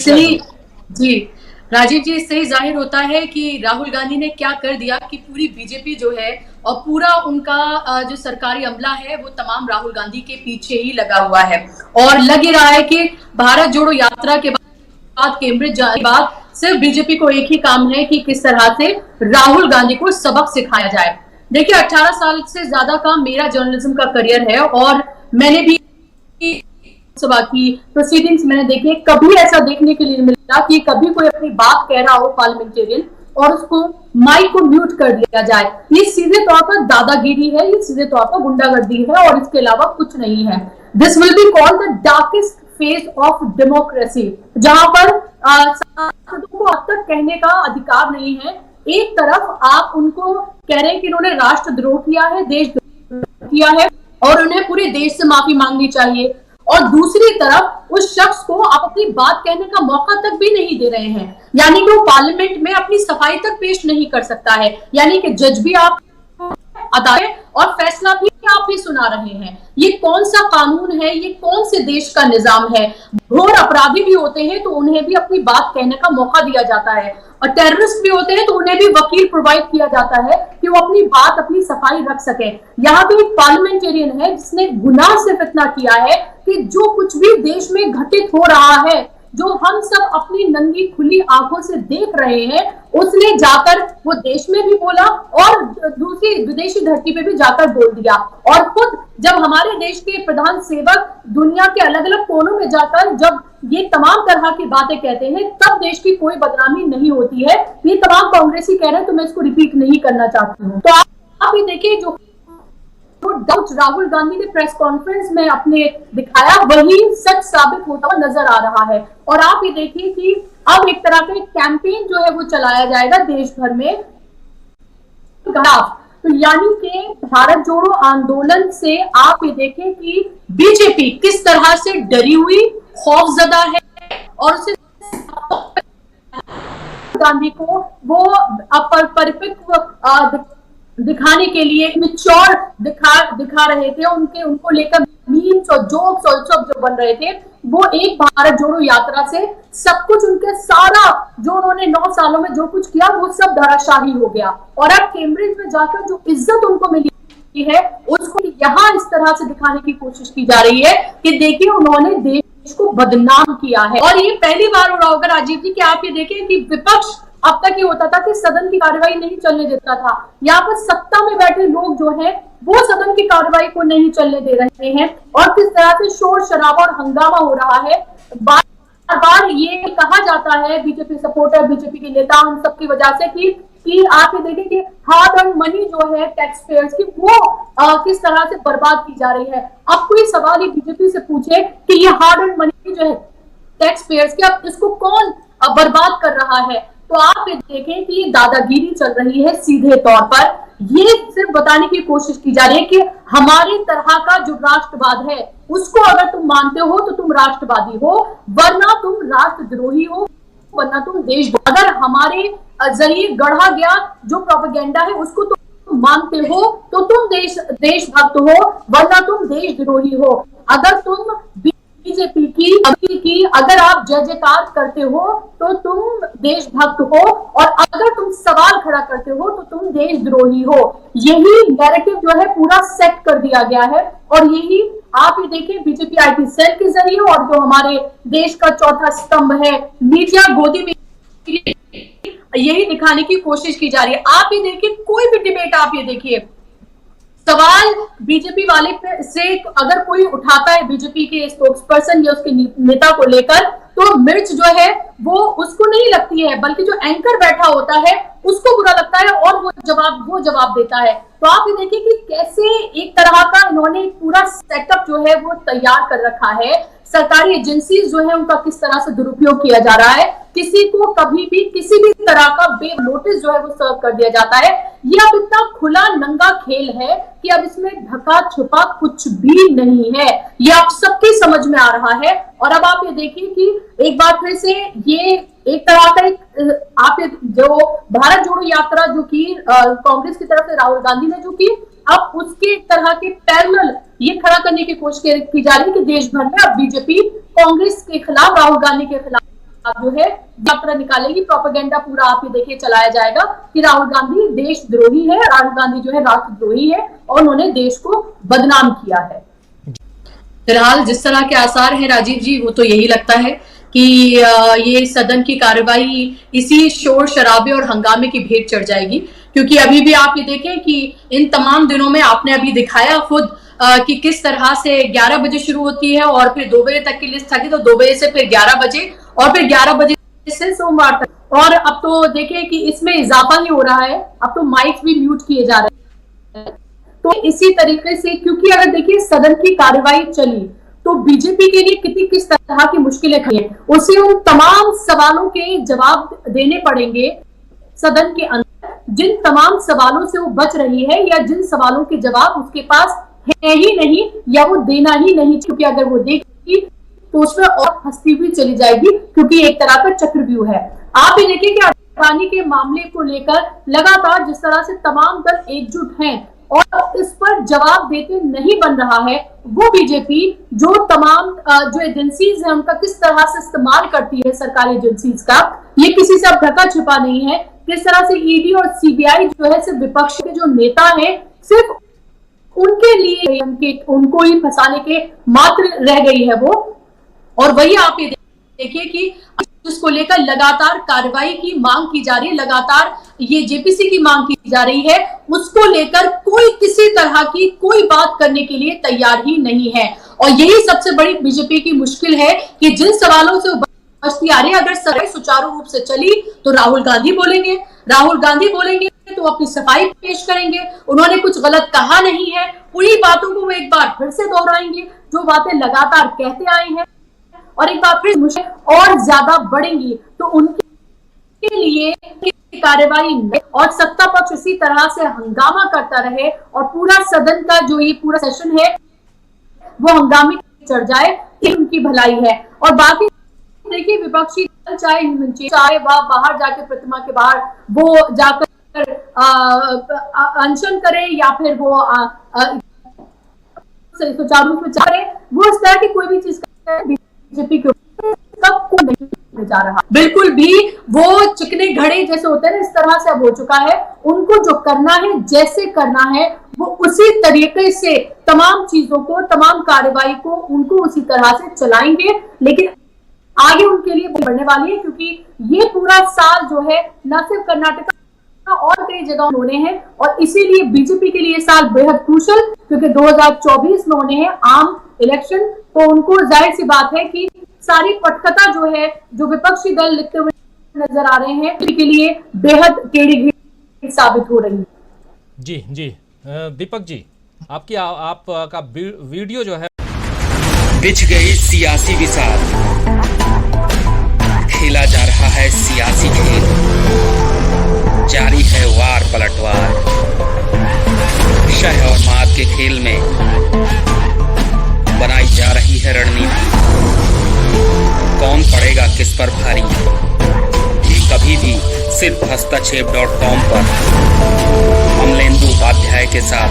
सही जी राजीव जी, इससे ही जाहिर होता है कि राहुल गांधी ने क्या कर दिया कि पूरी बीजेपी जो है और पूरा उनका जो सरकारी अमला है वो तमाम राहुल गांधी के पीछे ही लगा हुआ है। और लग ही रहा है कि भारत जोड़ो यात्रा के बाद, कैम्ब्रिज जाने के बाद सिर्फ बीजेपी को एक ही काम है कि किस तरह से राहुल गांधी को सबक सिखाया जाए। देखिए, 18 साल से ज्यादा का मेरा जर्नलिज्म का करियर है और मैंने भी सभा की प्रोसीडिंग्स मैंने देखे, कभी ऐसा देखने के लिए मिला कि कभी कोई अपनी बात कह रहा हो पार्लियामेंटेरियन और उसको माइक को म्यूट कर दिया जाए। ये सीधे तौर पर दादागिरी है, ये सीधे तौर पर गुंडागर्दी है और इसके अलावा कुछ नहीं है। This will be called the darkest phase of democracy, जहां पर सांसदों को अब तक कहने का अधिकार नहीं है। एक तरफ आप उनको कह रहे हैं कि इन्होंने राष्ट्रद्रोह किया है, देशद्रोह किया है और उन्हें पूरे देश से माफी मांगनी चाहिए, और दूसरी तरफ उस शख्स को आप अपनी बात कहने का मौका तक भी नहीं दे रहे हैं, यानी कि वो पार्लियामेंट में अपनी सफाई तक पेश नहीं कर सकता है, यानी कि जज भी आप अदालत और फैसला भी आप ही सुना रहे हैं। ये कौन सा कानून है, ये कौन से देश का निजाम है? घोर अपराधी भी होते हैं तो उन्हें भी अपनी बात कहने का मौका दिया जाता है, और टेररिस्ट भी होते हैं तो उन्हें भी वकील प्रोवाइड किया जाता है कि वो अपनी बात, अपनी सफाई रख सके। यहाँ पे एक पार्लियामेंटेरियन है जिसने गुनाह सिर्फ इतना किया है कि जो कुछ भी देश में घटित हो रहा है, जो हम सब अपनी नंगी खुली आंखों से देख रहे हैं, उसने जाकर वो देश में भी बोला और दूसरी विदेशी धरती पे भी जाकर बोल दिया। और खुद जब हमारे देश के प्रधान सेवक दुनिया के अलग अलग कोनों में जाकर जब ये तमाम तरह की बातें कहते हैं, तब देश की कोई बदनामी नहीं होती है। ये तमाम कांग्रेसी कह रहे हैं तो मैं इसको रिपीट नहीं करना चाहती हूँ। तो आप ये देखिए, जो डाउट राहुल गांधी ने प्रेस कॉन्फ्रेंस में अपने दिखाया वही सच साबित होता हुआ नजर आ रहा है। और आप ये देखिए कि अब एक तरह का कैंपेन जो है वो चलाया जाएगा देश भर में, तो यानी कि भारत जोड़ो आंदोलन से आप ये देखें कि बीजेपी किस तरह से डरी हुई, खौफजदा है, और उसे गांधी को वो परिपक्व दिखाने के लिए मिच्योर दिखा रहे थे। उनको लेकर मीम्स और जोक्स और सब जो बन रहे थे, वो एक भारत जोड़ो यात्रा से सब कुछ, उनके सारा जो उन्होंने 9 सालों में जो कुछ किया वो सब धराशाही हो गया। और अब कैम्ब्रिज में जाकर जो इज्जत उनको मिली है उसको यहाँ इस तरह से दिखाने की कोशिश की जा रही है कि देखिए उन्होंने देश को बदनाम किया है। और ये पहली बार हो रहा होगा राजीव जी कि आप ये देखें कि विपक्ष अब तक ये होता था कि सदन की कार्रवाई नहीं चलने देता था, यहाँ पर सत्ता में बैठे लोग जो हैं वो सदन की कार्रवाई को नहीं चलने दे रहे हैं, और किस तरह से शोर शराबा और हंगामा हो रहा है। बार बार ये कहा जाता है बीजेपी सपोर्टर, बीजेपी के नेता, हम सबकी वजह से कि आप ये देखें कि हार्ड अर्न मनी जो है टैक्स पेयर्स की, वो किस तरह से बर्बाद की जा रही है। अब कोई सवाल ये बीजेपी से पूछे कि ये हार्ड अर्न मनी जो है टैक्स पेयर्स की, अब इसको कौन बर्बाद कर रहा है, तो आप ये देखें कि दादागिरी चल रही है सीधे तौर पर। ये सिर्फ बताने की कोशिश की जा रही है कि हमारे तरह का जो राष्ट्रवाद है उसको अगर तुम मानते हो तो तुम राष्ट्रवादी हो, वरना तुम राष्ट्रद्रोही हो, वरना तुम देश। अगर हमारे जरिए गढ़ा गया जो प्रोपेगेंडा है उसको तुम मानते हो तो तुम देशभक्त हो, वरना तुम देशद्रोही हो। अगर तुम बीजेपी की अगर आप जय जयकार करते हो तो तुम देशभक्त हो, और अगर तुम सवाल खड़ा करते हो तो तुम देशद्रोही हो। यही नैरेटिव जो है पूरा सेट कर दिया गया है, और यही आप ये देखिए बीजेपी आईटी सेल के जरिए और जो हमारे देश का चौथा स्तंभ है मीडिया गोदी में, यही दिखाने की कोशिश की जा रही है। आप ये देखिए, कोई भी डिबेट आप ये देखिए, सवाल बीजेपी वाले से अगर कोई उठाता है बीजेपी के स्पोक्सपर्सन या उसके नेता को लेकर, तो मिर्च जो है वो उसको नहीं लगती है, बल्कि जो एंकर बैठा होता है उसको बुरा लगता है और वो जवाब देता है। तो आप ये देखिए कि कैसे एक तरह का इन्होंने पूरा सेटअप जो है वो तैयार कर रखा है। सरकारी एजेंसीज जो है उनका किस तरह से दुरुपयोग किया जा रहा है, किसी को कभी भी किसी भी तरह का बे नोटिस जो है वो सर्व कर दिया जाता है। ये अब इतना खुला नंगा खेल है कि अब इसमें ढका छुपा कुछ भी नहीं है, ये आप सबकी समझ में आ रहा है। और अब आप ये देखिए कि एक बार फिर से ये एक तरह का आप जो भारत जोड़ो यात्रा जो की कांग्रेस की तरफ से राहुल गांधी ने जो की, अब उसके तरह के पैरेलल ये खड़ा करने की कोशिश की जा रही है कि देश भर में अब बीजेपी कांग्रेस के खिलाफ, राहुल गांधी के खिलाफ जो है यात्रा निकालेगी, प्रोपेगेंडा पूरा आप ये देखिए चलाया जाएगा कि राहुल गांधी देशद्रोही है, राहुल गांधी जो है राष्ट्रद्रोही है और उन्होंने देश को बदनाम किया है। फिलहाल जिस तरह के आसार हैं राजीव जी, वो तो यही लगता है कि ये सदन की कार्रवाई इसी शोर शराबे और हंगामे की भेंट चढ़ जाएगी, क्योंकि अभी भी आप ये देखें कि इन तमाम दिनों में आपने अभी दिखाया खुद कि किस तरह से 11 बजे शुरू होती है और फिर 2 बजे तक की लिस्ट थी, तो 2 बजे से फिर 11 बजे और फिर 11 बजे से सोमवार तक, और अब तो देखें कि इसमें इजाफा ही हो रहा है, अब तो माइक भी म्यूट किए जा रहे हैं। तो इसी तरीके से, क्योंकि अगर देखिए सदन की कार्रवाई चली तो बीजेपी के लिए किस तरह की मुश्किलें खड़ी हैं, उसे उन तमाम सवालों के जवाब देने पड़ेंगे सदन के अंदर, जिन तमाम सवालों से वो बच रही है या जिन सवालों के जवाब उसके पास है ही नहीं या वो देना ही नहीं, क्योंकि अगर वो देगी तो उसमें और फंसती हुई चली जाएगी, क्योंकि एक तरह का चक्रव्यूह है। आप ये देखिए कि अडानी के मामले को लेकर लगातार जिस तरह से तमाम दल एकजुट हैं और इस पर जवाब देते नहीं बन रहा है, वो बीजेपी जो तमाम जो एजेंसीज है उनका किस तरह से इस्तेमाल करती है, सरकारी एजेंसीज का, ये किसी से अब ढका छिपा नहीं है। किस तरह से ईडी और सीबीआई जो है सिर्फ विपक्ष के जो नेता हैं सिर्फ उनके लिए उनको ही फंसाने के मात्र रह गई है वो, और वही आप ये देखिए कि उसको लेकर लगातार कार्रवाई की मांग की जा रही है, लगातार ये जेपीसी की मांग की जा रही है, उसको लेकर कोई किसी तरह की कोई बात करने के लिए तैयार ही नहीं है। और यही सबसे बड़ी बीजेपी की मुश्किल है कि जिन सवालों से बचती आ रही है, अगर सराय सुचारू रूप से चली तो राहुल गांधी बोलेंगे तो अपनी सफाई पेश करेंगे, उन्होंने कुछ गलत कहा नहीं है, उन्हीं बातों को वो एक बार फिर से दोहराएंगे जो बातें लगातार कहते आए हैं, और एक बार फिर मुश्किल और ज्यादा बढ़ेंगी। तो उनके लिए कार्रवाई और सत्ता पक्ष इसी तरह से हंगामा करता रहे और पूरा सदन का जो ये पूरा सेशन है वो हंगामे चढ़ जाए, ये उनकी भलाई है। और बाकी देखिए विपक्षी दल चाहे वह बाहर जाके प्रतिमा के बाहर वो जाकर अनशन करे या फिर वो सुचारू रूप से करे, वो इस तरह की कोई भी चीज बीजेपी के सबको नहीं जा रहा, बिल्कुल भी वो चिकने घड़े जैसे होते हैं ना, इस तरह से अब हो चुका है। उनको जो करना है, जैसे करना है, वो उसी तरीके से तमाम चीजों को, तमाम कार्रवाई को उनको उसी तरह से चलाएंगे। लेकिन आगे उनके लिए बढ़ने वाली है, क्योंकि ये पूरा साल जो है न सिर्फ कर्नाटक और कई जगह होने हैं, और इसीलिए बीजेपी के लिए साल बेहद क्रूशल, क्योंकि 2024 में होने हैं आम इलेक्शन। तो उनको जाहिर सी बात है कि सारी पटकथा जो है, जो विपक्षी दल लिखते हुए नजर आ रहे हैं, उनके लिए बेहद टेढ़ी साबित हो रही है। जी दीपक जी, आपका वीडियो जो है, बिछ गई सियासी विसार, खेला जा रहा है सियासी खेल, जारी है वार पलटवार, शह और मात के खेल में बनाई जा रही है रणनीति, कौन पड़ेगा किस पर भारी, ये कभी भी सिर्फ हस्तक्षेप.com पर अमलेंदु उपाध्याय के साथ।